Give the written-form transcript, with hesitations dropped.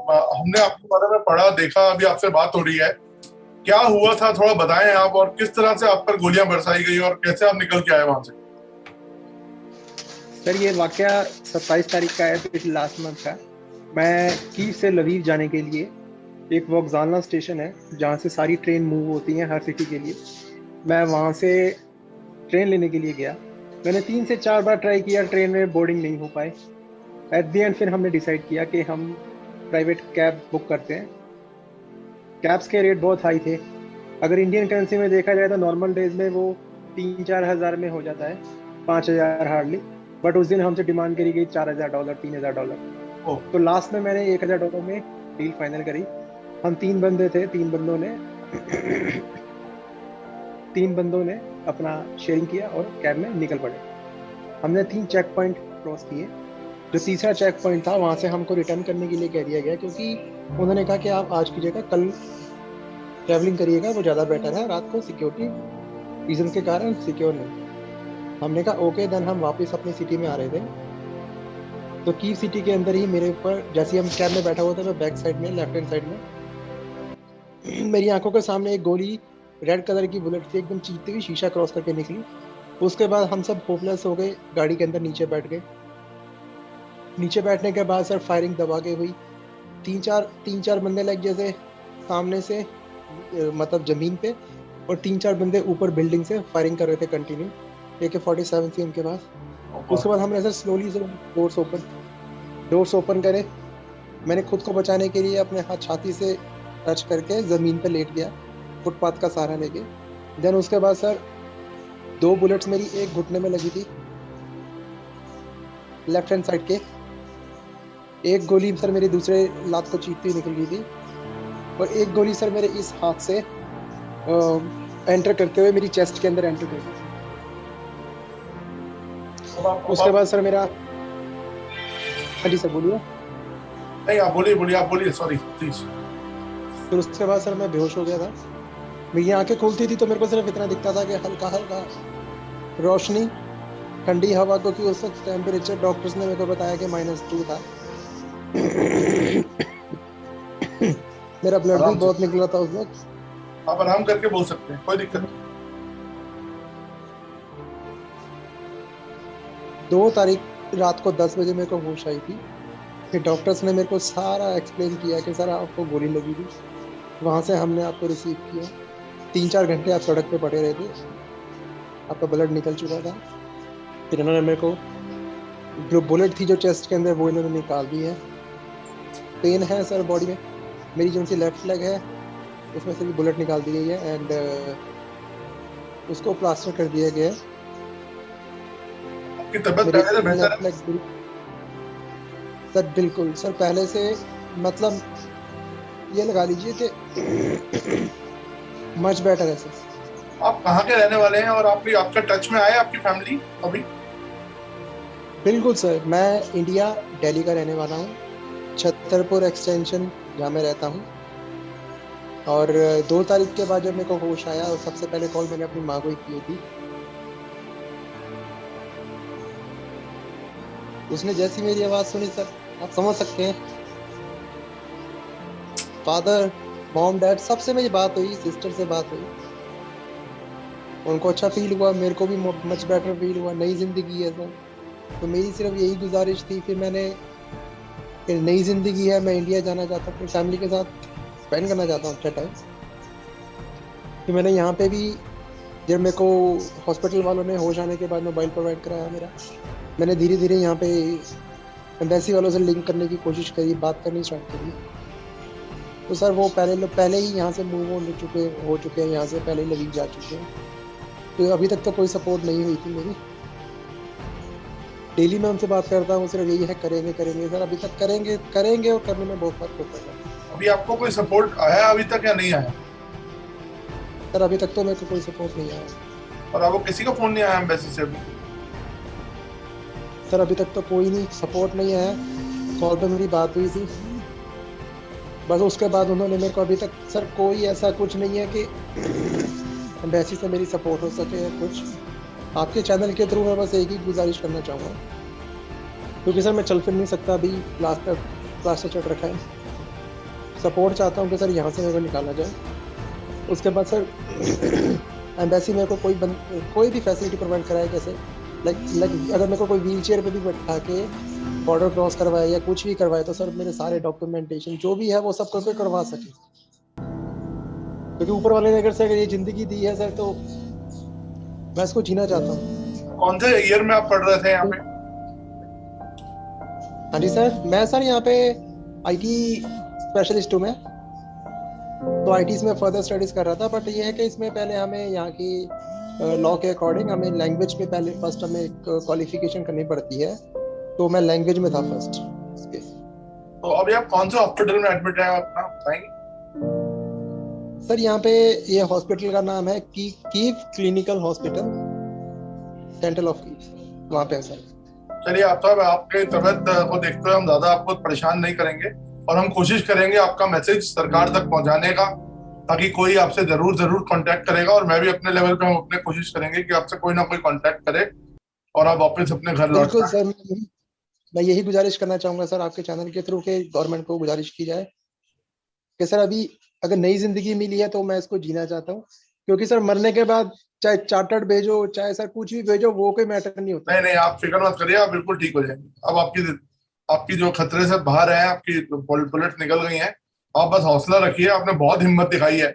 हमने आपके बारे में पढ़ा देखा, अभी आपसे बात हो रही है, क्या हुआ था थोड़ा बताएं आप, और किस तरह से आप पर गोलियां बरसाई गई और कैसे आप निकल के आए वहां से? सर ये वाकया 27 तारीख का है, पिछले लास्ट मंथ का। मैं कीव से लवीव जाने के लिए, एक वोक्जालना स्टेशन है जहाँ से सारी ट्रेन मूव होती हैं हर सिटी के लिए, मैं वहाँ से ट्रेन लेने के लिए गया। मैंने 3 से 4 बार ट्राई किया, ट्रेन में बोर्डिंग नहीं हो पाए। एट द एंड फिर हमने डिसाइड किया कि हम प्राइवेट कैब बुक करते हैं। कैब्स के रेट बहुत हाई थे। अगर इंडियन करेंसी में देखा जाए तो नॉर्मल डेज में वो 3-4 हज़ार में हो जाता है, 5 हज़ार हार्डली। बट उस दिन हमसे डिमांड करी गई $4,000, $3,000। ओह। तो लास्ट में मैंने $1,000 में डील फाइनल करी। हम 3 बंदे थे, 3 बंदों ने अपना शेयरिंग किया और कैब में निकल पड़े। हमने 3 चेक पॉइंट क्रॉस किए। जो तीसरा चेक पॉइंट था वहाँ से हमको रिटर्न करने के लिए कह दिया गया, क्योंकि उन्होंने कहा कि आप आज की जगह कल ट्रैवलिंग करिएगा, वो ज़्यादा बेटर है, रात को सिक्योरिटी रीजन के कारण सिक्योर नहीं। हमने कहा ओके। देन हम वापस अपनी सिटी में आ रहे थे, तो कीव सिटी के अंदर ही मेरे ऊपर, जैसे हम कैब में बैठा हुआ था, मैं बैक साइड में, लेफ्ट हैंड साइड में, मेरी आंखों के सामने एक गोली रेड कलर की बुलेट थी, एकदम चीखती हुई शीशा क्रॉस करके निकली। उसके बाद हम सब होपलेस हो गए, गाड़ी के अंदर नीचे बैठ गए। नीचे बैठने के बाद सर फायरिंग दबा के हुई। तीन चार बंदे लग जैसे सामने से, मतलब जमीन पे, और 3-4 बंदे ऊपर बिल्डिंग से फायरिंग कर रहे थे कंटिन्यू। AK-47 थी उनके पास। उसके बाद हमने ऐसे स्लोली से डोर्स ओपन करे। मैंने खुद को बचाने के लिए अपने हाथ छाती से टच करके ज़मीन पे लेट गया, फुटपाथ का सहारा लेके। देन उसके बाद सर 2 बुलेट्स मेरी एक घुटने में लगी थी, लेफ्ट हैंड साइड के। एक गोली सर मेरी दूसरे लात को चीरती हुई निकल गई थी, और एक गोली सर मेरे इस हाथ से एंटर करते हुए मेरी चेस्ट के अंदर एंटर कर गई। उसके बाद सर मेरा, हाँ जी सर बोलिए। नहीं, आप बोलिए, सॉरी प्लीज। फिर उसके बाद सर मैं बेहोश हो गया था। मेरी आंखें खुलती थी तो मेरे को सिर्फ इतना दिखता था कि हल्का हल्का रोशनी, ठंडी हवा, क्योंकि उस वक्त टेम्परेचर डॉक्टर्स ने मेरे को बताया कि -2 था। मेरा ब्लड भी बहुत निकला था उस वक्त। आप आराम करके बोल सकते हैं, कोई दिक्कत नहीं। 2 तारीख रात को 10 बजे मेरे को होश आई थी। फिर डॉक्टर्स ने मेरे को सारा एक्सप्लेन किया कि सर आपको गोली लगी थी। वहाँ से हमने आपको रिसीव किया। 3-4 घंटे आप सड़क पे पड़े रहे थे, आपका ब्लड निकल चुका था। फिर इन्होंने मेरे को, जो बुलेट थी जो चेस्ट के अंदर, वो इन्होंने निकाल दी है। पेन है सर बॉडी में। मेरी जो सी लेफ्ट लेग है उसमें से भी बुलेट निकाल दी गई है, एंड उसको प्लास्टर कर दिया गया है। आपकी तबीयत पहले से बेहतर है? सर बिल्कुल सर, पहले से, मतलब ये लगा लीजिए कि मच बेटर है सर। आप कहाँ के रहने वाले हैं, और आपका टच में आए आपकी फैमिली अभी? बिल्कुल सर, मैं इंडिया दिल्ली का रहने वाला हूँ, छतरपुर एक्सटेंशन जहाँ मैं रहता हूँ। और 2 तारीख के बाद जब मेरे को होश आया, और सबसे पहले कॉल मैंने अपनी माँ को ही की थी। उसने जैसी मेरी आवाज़ सुनी सर, आप समझ सकते हैं, फादर, मॉम, डैड, सबसे मेरी बात हुई, सिस्टर से बात हुई। उनको अच्छा फील हुआ, मेरे को भी मच बेटर फील हुआ। नई ज़िंदगी है सर, तो मेरी सिर्फ यही गुजारिश थी। फिर नई ज़िंदगी है, मैं इंडिया जाना चाहता हूँ, फैमिली के साथ स्पेंड करना चाहता हूँ अच्छा टाइम। फिर मैंने यहाँ पे भी, जब मेरे को हॉस्पिटल वालों ने होश आने के बाद मोबाइल प्रोवाइड कराया मेरा, मैंने धीरे धीरे यहाँ पे एम्बेसी वालों से लिंक करने की कोशिश करी, बात करनी स्टार्ट करी। तो सर वो पहले ही यहाँ से मूव हो चुके हैं, यहाँ से पहले ही लवीव जा चुके हैं। तो अभी तक तो कोई सपोर्ट नहीं हुई थी मेरी। डेली मैं उनसे बात करता हूँ, सिर्फ यही है, करेंगे सर, अभी तक करेंगे और करने में बहुत फर्क होता है। अभी आपको कोई सपोर्ट आया अभी तक या नहीं आया? सर अभी तक तो मेरे को कोई सपोर्ट नहीं आया। और आपको किसी का फोन नहीं आया एम्बेसी से अभी? सर अभी तक तो कोई नहीं, सपोर्ट नहीं आया। कॉल पे मेरी बात हुई थी, बस उसके बाद उन्होंने मेरे को, अभी तक सर कोई ऐसा कुछ नहीं है कि एम्बेसी से मेरी सपोर्ट हो सके या कुछ। आपके चैनल के थ्रू मैं बस एक ही गुजारिश करना चाहूँगा, क्योंकि सर मैं चल फिर नहीं सकता, अभी प्लास्टर चढ़ रखा है। सपोर्ट चाहता हूँ कि सर यहाँ से मेरे को निकाला जाए। उसके बाद सर एम्बेसी मेरे को कोई भी फैसिलिटी प्रोवाइड कराए, जैसे लाइक अगर मेरे को कोई व्हील चेयर पर भी बैठा के बॉर्डर क्रॉस करवाए या कुछ भी करवाए तो सर मेरे सारे डॉक्यूमेंटेशन जो भी है वो सब करके करवा सके, क्योंकि ऊपर वाले ने अगर ये जिंदगी दी है सर तो मैं इसको जीना चाहता हूँ। कौन से ईयर में आप पढ़ रहे थे यहाँ पे? हाँ जी सर, मैं सर यहाँ पे आईटी स्पेशलिस्ट हूँ मैं, तो आईटी में फर्दर स्टडीज कर रहा था। बट ये है कि इसमें पहले हमें यहाँ की लॉ के अकॉर्डिंग हमें लैंग्वेज में पहले फर्स्ट हमें एक क्वालिफिकेशन करनी पड़ती है, तो मैं लैंग्वेज में था फर्स्ट। तो अभी आप कौन से हॉस्पिटल में एडमिट है, अपना बताएंगे? सर यहाँ पे ये हॉस्पिटल का नाम है Kyiv clinical hospital, central of Kyiv, वहाँ पे है सर। चलिए आप साहब, आपके तबियत को देखते हुए हम ज्यादा आपको परेशान नहीं करेंगे और हम कोशिश करेंगे आपका मैसेज सरकार तक पहुंचाने का, ताकि कोई आपसे जरूर कांटेक्ट करेगा। और मैं भी अपने लेवल पे हम अपने कोशिश करेंगे कि आपसे कोई ना कोई कांटेक्ट करे और आप वापस अपने घर लौट बिल्कुल जाएं। सर, मैं यही गुजारिश करना चाहूंगा सर आपके चैनल के थ्रू के गवर्नमेंट को गुजारिश की जाए कि सर अभी अगर नई जिंदगी मिली है तो मैं इसको जीना चाहता हूँ, क्योंकि सर मरने के बाद चाहे चार्टर्ड भेजो चाहे सर कुछ भी भेजो वो कोई मैटर नहीं होता। नहीं नहीं, आप फिक्र मत करिए, आप बिल्कुल ठीक हो जाएंगे। अब आपकी जो खतरे से बाहर है, आपकी बुलेट निकल गई है, आप बस हौसला रखिए। आपने बहुत हिम्मत दिखाई है